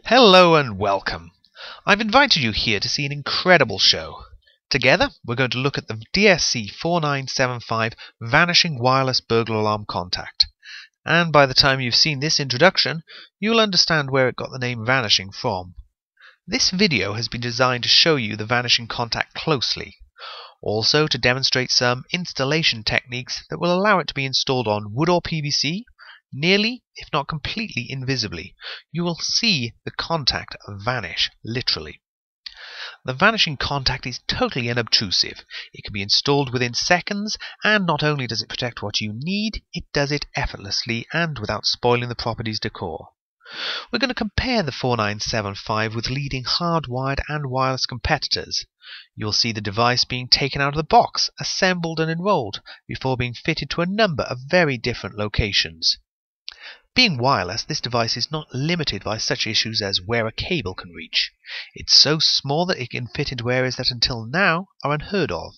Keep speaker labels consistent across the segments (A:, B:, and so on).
A: Hello and welcome. I've invited you here to see an incredible show. Together, we're going to look at the DSC 4975 Vanishing Wireless Burglar Alarm Contact. And by the time you've seen this introduction, you'll understand where it got the name Vanishing from. This video has been designed to show you the Vanishing Contact closely, also to demonstrate some installation techniques that will allow it to be installed on wood or PVC, nearly, if not completely invisibly. You will see the contact vanish, literally. The vanishing contact is totally unobtrusive. It can be installed within seconds, and not only does it protect what you need, it does it effortlessly and without spoiling the property's decor. We're going to compare the 4975 with leading hardwired and wireless competitors. You'll see the device being taken out of the box, assembled and enrolled, before being fitted to a number of very different locations. Being wireless, this device is not limited by such issues as where a cable can reach. It's so small that it can fit into areas that until now are unheard of,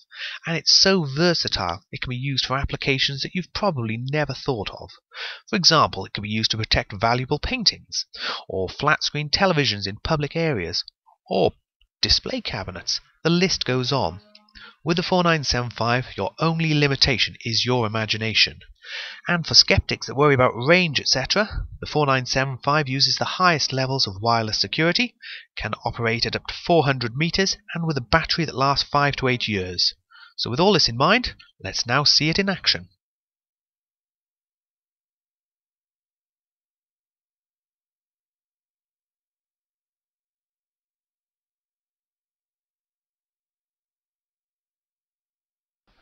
A: and it's so versatile it can be used for applications that you've probably never thought of. For example, it can be used to protect valuable paintings, or flat-screen televisions in public areas, or display cabinets. The list goes on. With the 4975, your only limitation is your imagination. And for skeptics that worry about range, etc., the 4975 uses the highest levels of wireless security, can operate at up to 400 meters, and with a battery that lasts 5 to 8 years. So with all this in mind, let's now see it in action.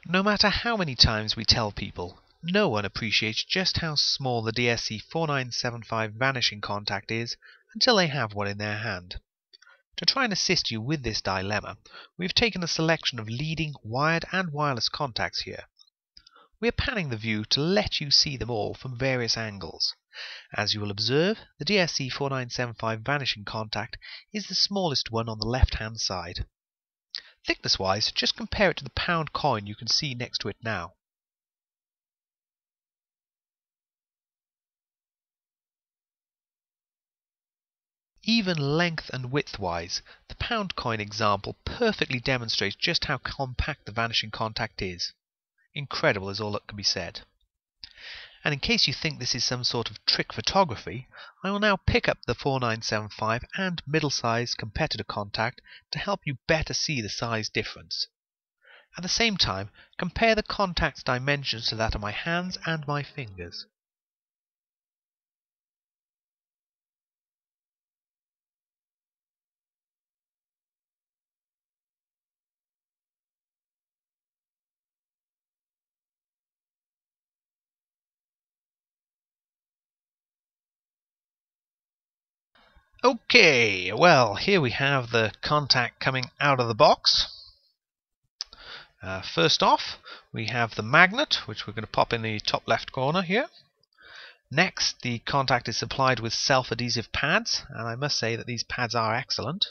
A: No matter how many times we tell people, no one appreciates just how small the DSC 4975 vanishing contact is until they have one in their hand. To try and assist you with this dilemma, we've taken a selection of leading wired and wireless contacts here. We are panning the view to let you see them all from various angles. As you will observe, the DSC 4975 vanishing contact is the smallest one on the left-hand side. Thickness-wise, just compare it to the pound coin you can see next to it now. Even length and width-wise, the pound coin example perfectly demonstrates just how compact the vanishing contact is. Incredible is all that can be said. And in case you think this is some sort of trick photography, I will now pick up the 4975 and middle-sized competitor contact to help you better see the size difference. At the same time, compare the contact's dimensions to that of my hands and my fingers. Okay, well, here we have the contact coming out of the box. First off, we have the magnet, which we're going to pop in the top left corner here. Next, the contact is supplied with self-adhesive pads, and I must say that these pads are excellent.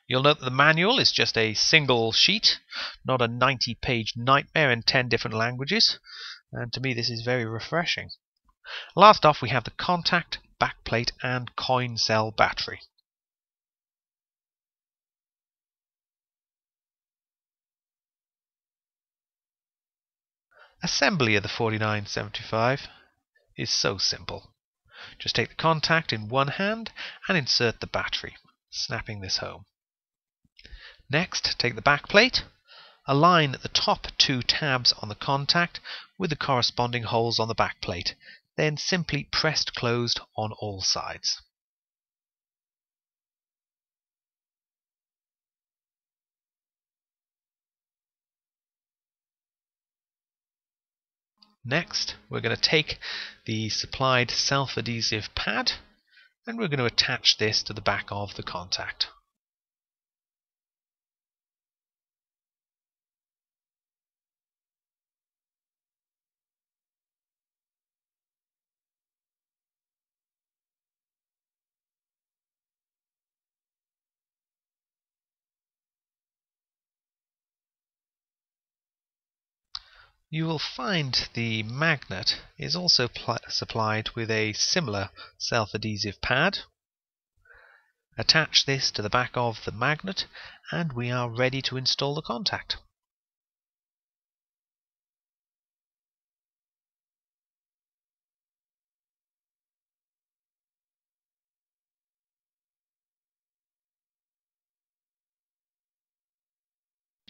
A: You'll note that the manual is just a single sheet, not a 90-page nightmare in 10 different languages, and to me this is very refreshing. Last off, we have the contact, backplate and coin cell battery. Assembly of the 4975 is so simple. Just take the contact in one hand and insert the battery, snapping this home. Next, take the backplate, align the top two tabs on the contact with the corresponding holes on the backplate, then simply press closed on all sides. Next, we're going to take the supplied self-adhesive pad and we're going to attach this to the back of the contact. You will find the magnet is also supplied with a similar self-adhesive pad. Attach this to the back of the magnet and we are ready to install the contact.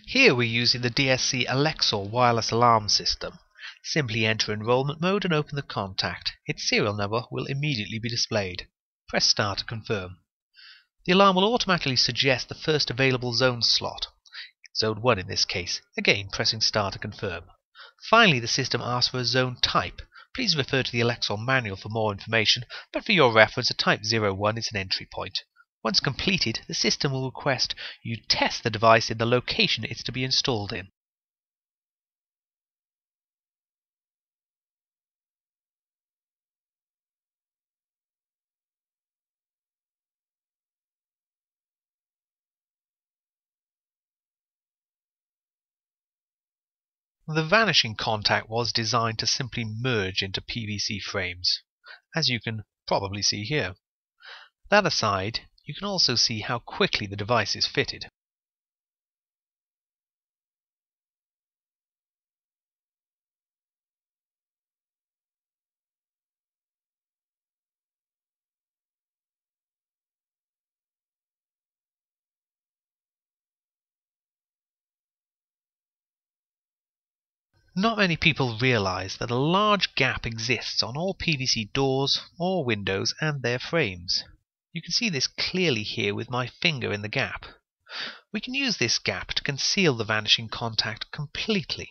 A: Here we're using the DSC Alexa wireless alarm system. Simply enter enrollment mode and open the contact. Its serial number will immediately be displayed. Press start to confirm. The alarm will automatically suggest the first available zone slot, zone 1 in this case, again pressing start to confirm. Finally, the system asks for a zone type. Please refer to the Alexa manual for more information, but for your reference a type 01 is an entry point. Once completed, the system will request you test the device in the location it's to be installed in. The vanishing contact was designed to simply merge into PVC frames, as you can probably see here. That aside, you can also see how quickly the device is fitted. Not many people realize that a large gap exists on all PVC doors or windows and their frames. You can see this clearly here with my finger in the gap. We can use this gap to conceal the vanishing contact completely.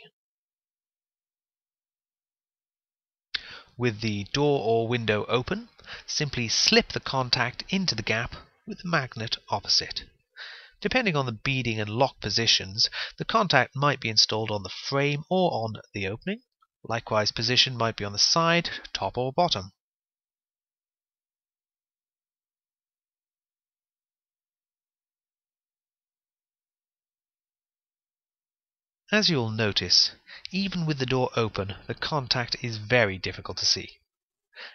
A: With the door or window open, simply slip the contact into the gap with the magnet opposite. Depending on the beading and lock positions, the contact might be installed on the frame or on the opening. Likewise, position might be on the side, top or bottom. As you'll notice, even with the door open, the contact is very difficult to see.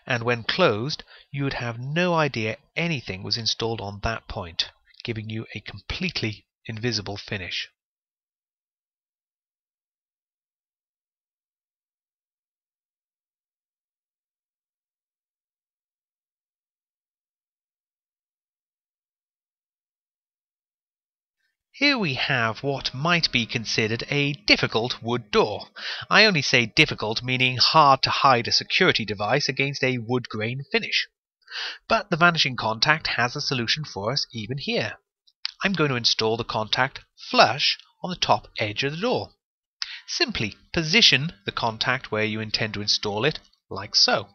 A: And when closed, you would have no idea anything was installed on that point, giving you a completely invisible finish. Here we have what might be considered a difficult wood door. I only say difficult, meaning hard to hide a security device against a wood grain finish. But the vanishing contact has a solution for us even here. I'm going to install the contact flush on the top edge of the door. Simply position the contact where you intend to install it, like so.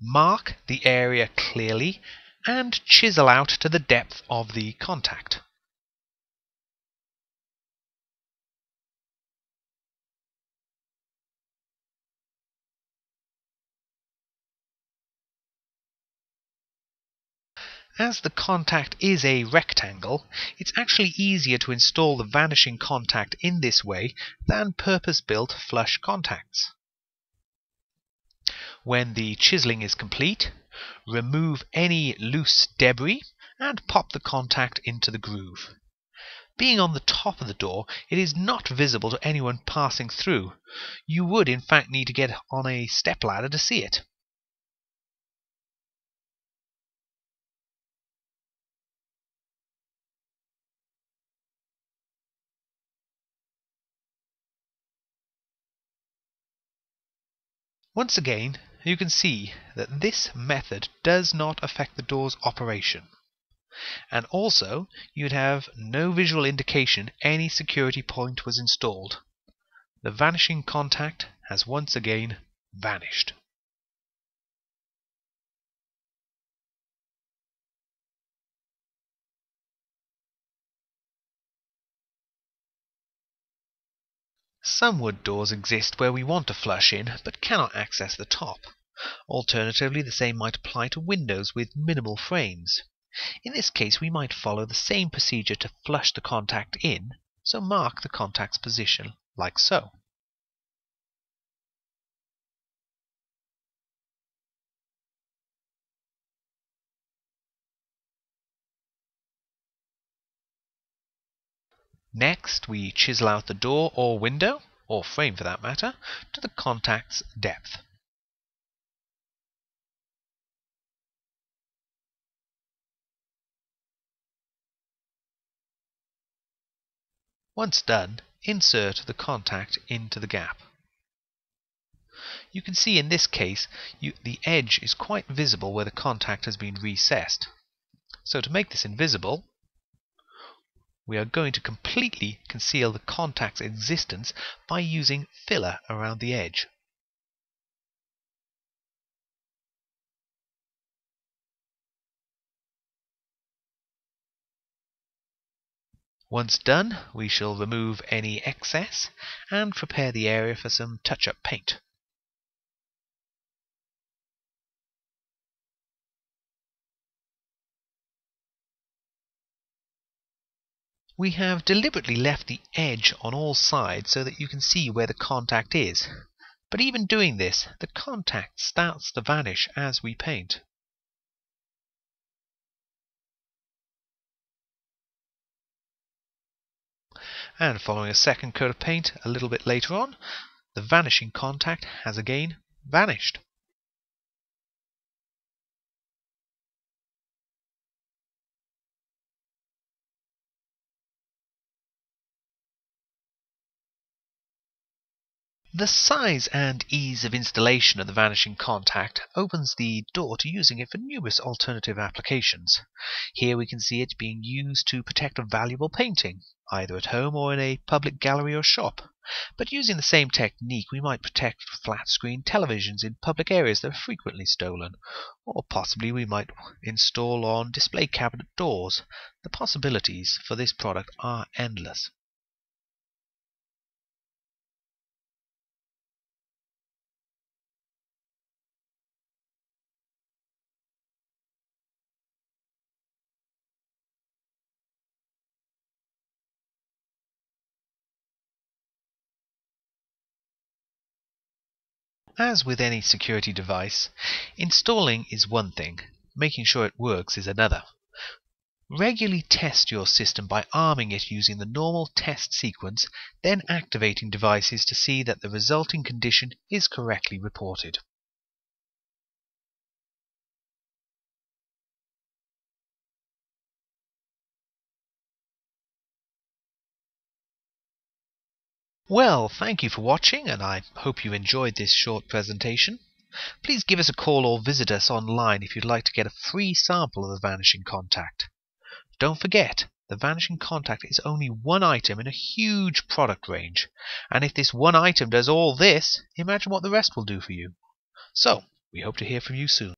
A: Mark the area clearly and chisel out to the depth of the contact. As the contact is a rectangle, it's actually easier to install the vanishing contact in this way than purpose-built flush contacts. When the chiseling is complete, remove any loose debris and pop the contact into the groove. Being on the top of the door, it is not visible to anyone passing through. You would in fact need to get on a stepladder to see it. Once again, you can see that this method does not affect the door's operation. And also, you'd have no visual indication any security point was installed. The vanishing contact has once again vanished. Some wood doors exist where we want to flush in, but cannot access the top. Alternatively, the same might apply to windows with minimal frames. In this case, we might follow the same procedure to flush the contact in, so mark the contact's position, like so. Next, we chisel out the door or window, or frame for that matter, to the contact's depth. Once done, insert the contact into the gap. You can see in this case the edge is quite visible where the contact has been recessed. So to make this invisible, we are going to completely conceal the contact's existence by using filler around the edge. Once done, we shall remove any excess and prepare the area for some touch-up paint. We have deliberately left the edge on all sides so that you can see where the contact is. But even doing this, the contact starts to vanish as we paint. And following a second coat of paint a little bit later on, the vanishing contact has again vanished. The size and ease of installation of the vanishing contact opens the door to using it for numerous alternative applications. Here we can see it being used to protect a valuable painting, either at home or in a public gallery or shop. But using the same technique, we might protect flat-screen televisions in public areas that are frequently stolen, or possibly we might install on display cabinet doors. The possibilities for this product are endless. As with any security device, installing is one thing, making sure it works is another. Regularly test your system by arming it using the normal test sequence, then activating devices to see that the resulting condition is correctly reported. Well, thank you for watching, and I hope you enjoyed this short presentation. Please give us a call or visit us online if you'd like to get a free sample of the vanishing contact. Don't forget, the vanishing contact is only one item in a huge product range, and if this one item does all this, imagine what the rest will do for you. So, we hope to hear from you soon.